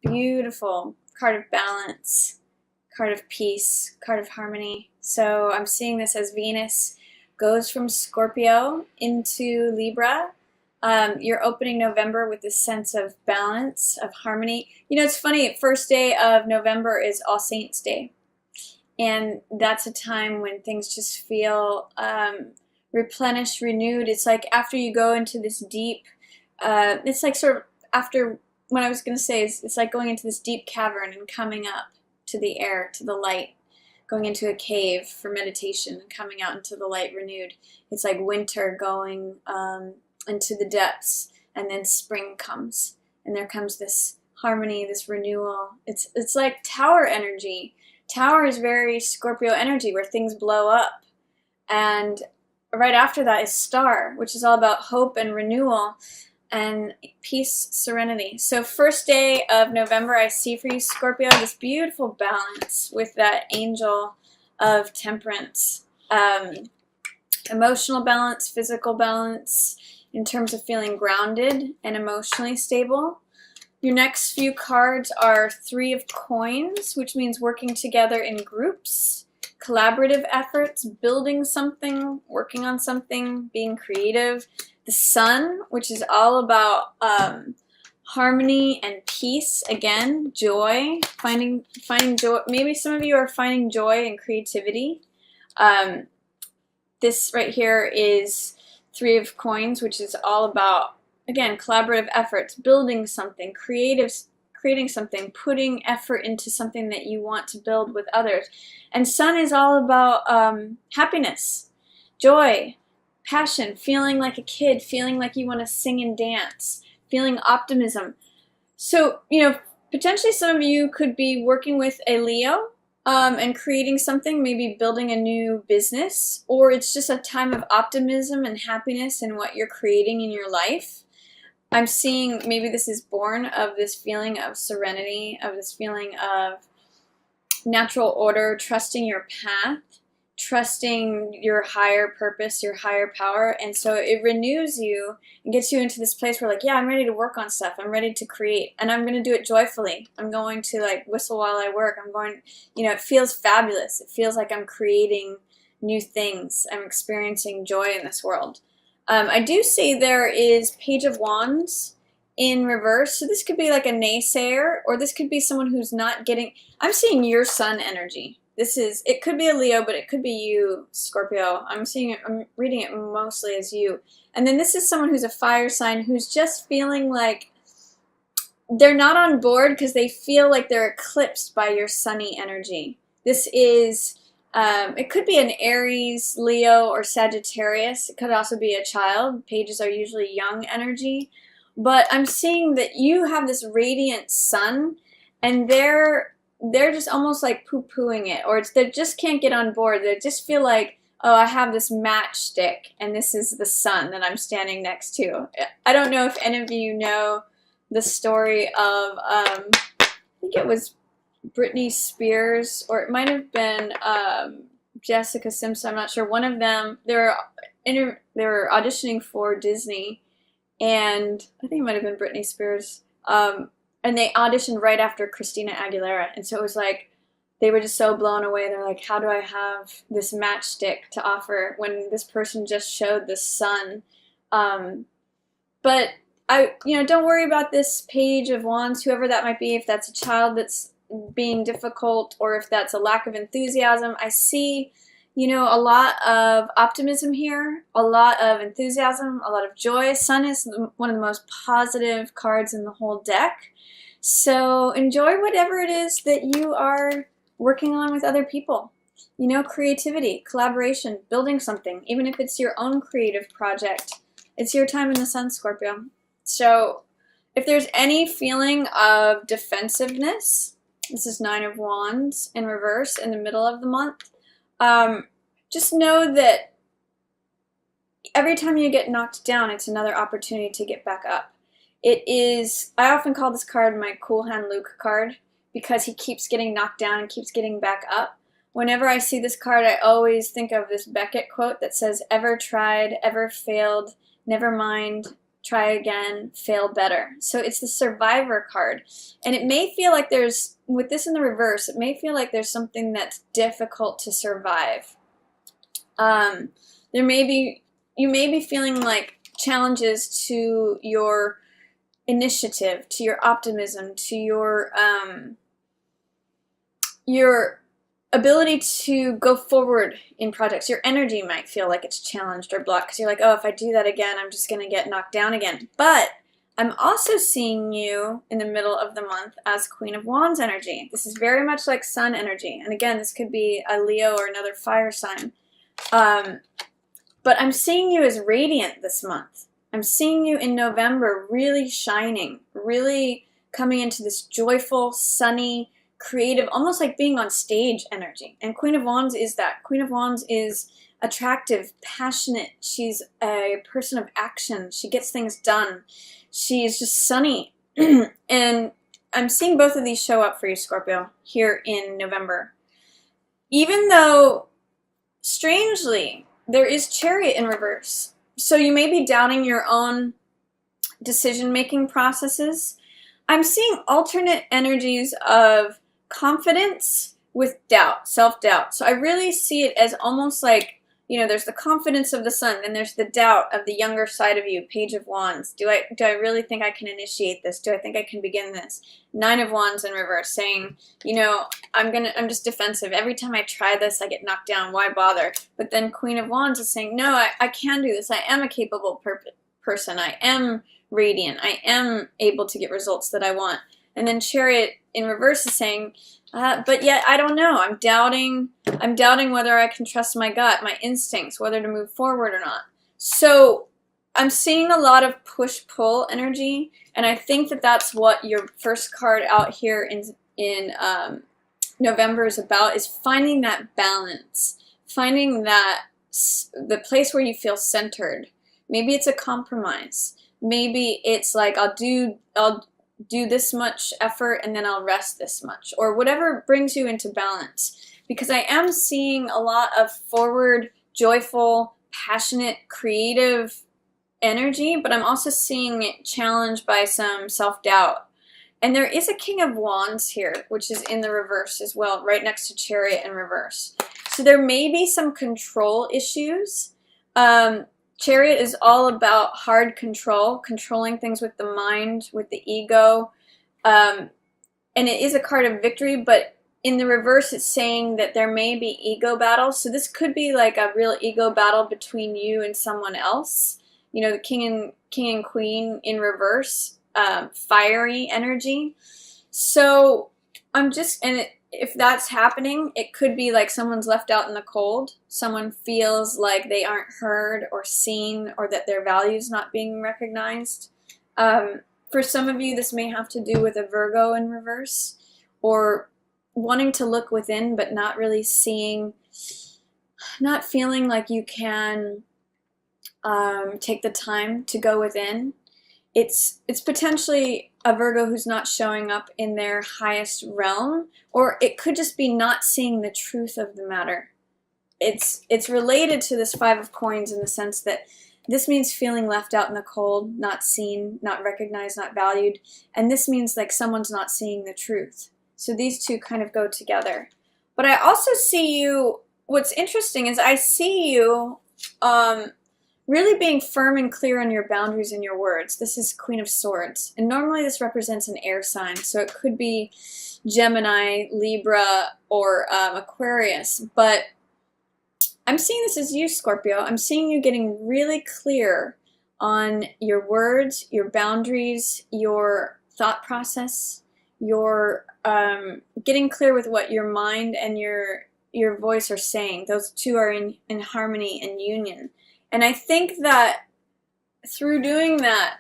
Beautiful card of balance, card of peace, card of harmony. So I'm seeing this as Venus goes from Scorpio into Libra. You're opening November with this sense of balance, of harmony. You know, it's funny, first day of November is All Saints Day. And that's a time when things just feel replenished, renewed. It's like after you go into this deep, it's like sort of after what I was going to say is it's like going into this deep cavern and coming up to the air, to the light, going into a cave for meditation and coming out into the light renewed. It's like winter going into the depths, and then spring comes, and there comes this harmony, this renewal. It's like tower energy. Tower is very Scorpio energy where things blow up. And right after that is Star, which is all about hope and renewal and peace, serenity. So first day of November, I see for you, Scorpio, this beautiful balance with that angel of temperance. Emotional balance, physical balance, in terms of feeling grounded and emotionally stable. Your next few cards are Three of Coins, which means working together in groups, collaborative efforts, building something, working on something, being creative. The Sun, which is all about harmony and peace. Again, joy, finding joy. Maybe some of you are finding joy and creativity. This right here is Three of Coins, which is all about, again, collaborative efforts, building something, creating something, putting effort into something that you want to build with others. And Sun is all about happiness, joy, passion, feeling like a kid, feeling like you want to sing and dance, feeling optimism. So, you know, potentially some of you could be working with a Leo and creating something, maybe building a new business, or it's just a time of optimism and happiness in what you're creating in your life. I'm seeing maybe this is born of this feeling of serenity, of this feeling of natural order, trusting your path, trusting your higher purpose, your higher power. And so it renews you and gets you into this place where like, yeah, I'm ready to work on stuff. I'm ready to create, and I'm going to do it joyfully. I'm going to like whistle while I work. I'm going, you know, it feels fabulous. It feels like I'm creating new things. I'm experiencing joy in this world. I do see there is Page of Wands in reverse. So this could be like a naysayer, or this could be someone who's not getting, I'm seeing your Sun energy. It could be a Leo, but it could be you, Scorpio. I'm reading it mostly as you. And then this is someone who's a fire sign who's just feeling like they're not on board because they feel like they're eclipsed by your sunny energy. This is, it could be an Aries, Leo, or Sagittarius. It could also be a child. Pages are usually young energy. But I'm seeing that you have this radiant sun, and they're just almost like poo-pooing it, or they just can't get on board. They just feel like, oh, I have this matchstick, and this is the sun that I'm standing next to. I don't know if any of you know the story of, I think it was Britney Spears, or it might have been Jessica Simpson. I'm not sure. One of them, they were auditioning for Disney, and I think it might have been Britney Spears. And they auditioned right after Christina Aguilera. And so it was like, they were just so blown away. They're like, how do I have this matchstick to offer when this person just showed the sun? But don't worry about this Page of Wands, whoever that might be, if that's a child that's being difficult, or if that's a lack of enthusiasm. I see, you know, a lot of optimism here, a lot of enthusiasm, a lot of joy. Sun is one of the most positive cards in the whole deck. So enjoy whatever it is that you are working on with other people. You know, creativity, collaboration, building something, even if it's your own creative project. It's your time in the sun, Scorpio. So if there's any feeling of defensiveness, this is Nine of Wands in reverse in the middle of the month. Just know that every time you get knocked down, it's another opportunity to get back up. It is, I often call this card my Cool Hand Luke card, because he keeps getting knocked down and keeps getting back up. Whenever I see this card, I always think of this Beckett quote that says, ever tried, ever failed, never mind, try again, fail better. So it's the Survivor card. And it may feel like there's, with this in the reverse, it may feel like there's something that's difficult to survive. You may be feeling like challenges to your initiative, to your optimism, to your ability to go forward in projects. Your energy might feel like it's challenged or blocked because you're like, oh, if I do that again, I'm just going to get knocked down again. But I'm also seeing you in the middle of the month as Queen of Wands energy. This is very much like Sun energy. And again, this could be a Leo or another fire sign. But I'm seeing you as radiant this month. I'm seeing you in November really shining, really coming into this joyful, sunny, creative, almost like being on stage energy. And Queen of Wands is that. Queen of Wands is attractive, passionate. She's a person of action. She gets things done. She's just sunny. And I'm seeing both of these show up for you, Scorpio, here in November. Even though, strangely, there is Chariot in reverse. So you may be doubting your own decision-making processes. I'm seeing alternate energies of confidence with doubt, self-doubt. So I really see it as almost like, you know, there's the confidence of the Sun, and there's the doubt of the younger side of you, Page of Wands. Do I really think I can initiate this? Do I think I can begin this? 9 of Wands in reverse, saying, you know, I'm just defensive. Every time I try this, I get knocked down. Why bother? But then Queen of Wands is saying, no, I can do this. I am a capable person. I am radiant. I am able to get results that I want. And then Chariot in reverse is saying, but yet I don't know. I'm doubting whether I can trust my gut, my instincts, whether to move forward or not. So I'm seeing a lot of push-pull energy, and I think that that's what your first card out here in November is about, is finding that balance, finding that the place where you feel centered. Maybe it's a compromise. Maybe it's like I'll do this much effort and then I'll rest this much, or whatever brings you into balance. Because I am seeing a lot of forward, joyful, passionate, creative energy, but I'm also seeing it challenged by some self-doubt. And there is a King of Wands here, which is in the reverse as well, right next to Chariot in reverse. So there may be some control issues. Chariot is all about hard control, controlling things with the mind, with the ego. And it is a card of victory, but in the reverse, it's saying that there may be ego battles. So this could be like a real ego battle between you and someone else. You know, the king and queen in reverse, fiery energy. So if that's happening, it could be like someone's left out in the cold. Someone feels like they aren't heard or seen, or that their value's not being recognized. For some of you, this may have to do with a Virgo in reverse, or wanting to look within but not really seeing, not feeling like you can take the time to go within. It's potentially a Virgo who's not showing up in their highest realm, or it could just be not seeing the truth of the matter. It's related to this 5 of Coins in the sense that this means feeling left out in the cold, not seen, not recognized, not valued, and this means like someone's not seeing the truth. So these two kind of go together. But I also see you, what's interesting is I see you really being firm and clear on your boundaries and your words. This is Queen of Swords. And normally this represents an air sign. So it could be Gemini, Libra, or Aquarius. But I'm seeing this as you, Scorpio. I'm seeing you getting really clear on your words, your boundaries, your thought process, your getting clear with what your mind and your voice are saying. Those two are in harmony and union. And I think that through doing that,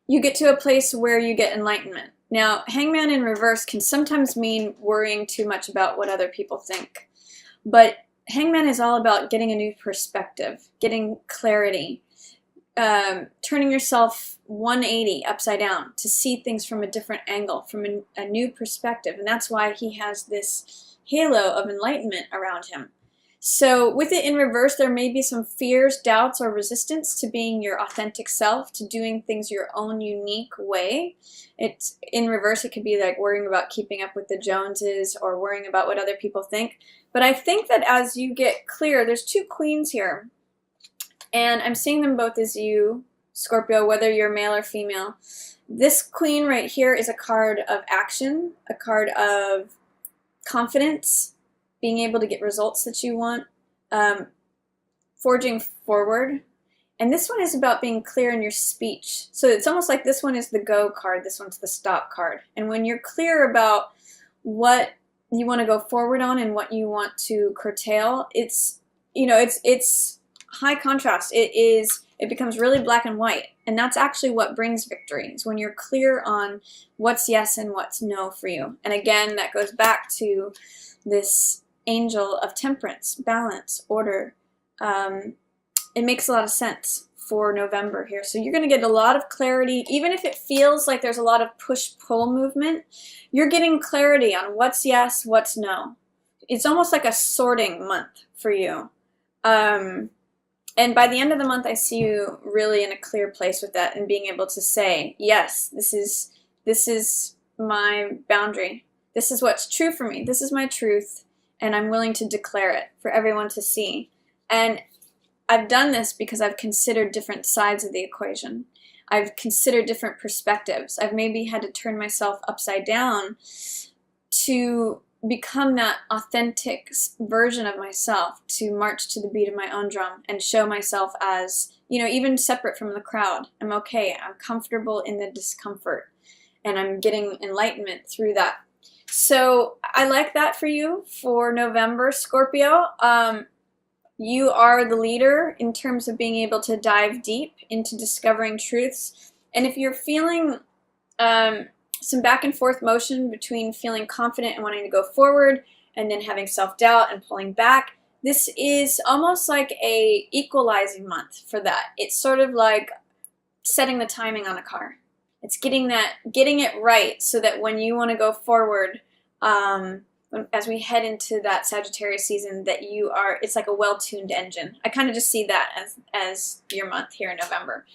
you get to a place where you get enlightenment. Now, Hangman in reverse can sometimes mean worrying too much about what other people think. But Hangman is all about getting a new perspective, getting clarity, turning yourself 180 upside down to see things from a different angle, from a new perspective. And that's why he has this halo of enlightenment around him. So with it in reverse, there may be some fears, doubts, or resistance to being your authentic self, to doing things your own unique way. It's in reverse, it could be like worrying about keeping up with the Joneses or worrying about what other people think. But I think that as you get clear, there's two queens here, and I'm seeing them both as you, Scorpio, whether you're male or female. This queen right here is a card of action, a card of confidence, being able to get results that you want, forging forward. And this one is about being clear in your speech. So it's almost like this one is the go card, this one's the stop card. And when you're clear about what you want to go forward on and what you want to curtail, it's, you know, it's high contrast. It becomes really black and white. And that's actually what brings victory, is when you're clear on what's yes and what's no for you. And again, that goes back to this angel of temperance, balance, order. It makes a lot of sense for November here. So you're going to get a lot of clarity. Even if it feels like there's a lot of push-pull movement, you're getting clarity on what's yes, what's no. It's almost like a sorting month for you. And by the end of the month, I see you really in a clear place with that and being able to say, yes, this is my boundary. This is what's true for me. This is my truth, and I'm willing to declare it for everyone to see. And I've done this because I've considered different sides of the equation. I've considered different perspectives. I've maybe had to turn myself upside down to become that authentic version of myself, to march to the beat of my own drum and show myself as, you know, even separate from the crowd. I'm okay. I'm comfortable in the discomfort, and I'm getting enlightenment through that. So I like that for you for November, Scorpio. You are the leader in terms of being able to dive deep into discovering truths. And if you're feeling some back and forth motion between feeling confident and wanting to go forward and then having self-doubt and pulling back, this is almost like a equalizing month for that. It's sort of like setting the timing on a car. It's getting it right so that when you want to go forward, as we head into that Sagittarius season, that it's like a well-tuned engine. I kind of just see that as your month here in November.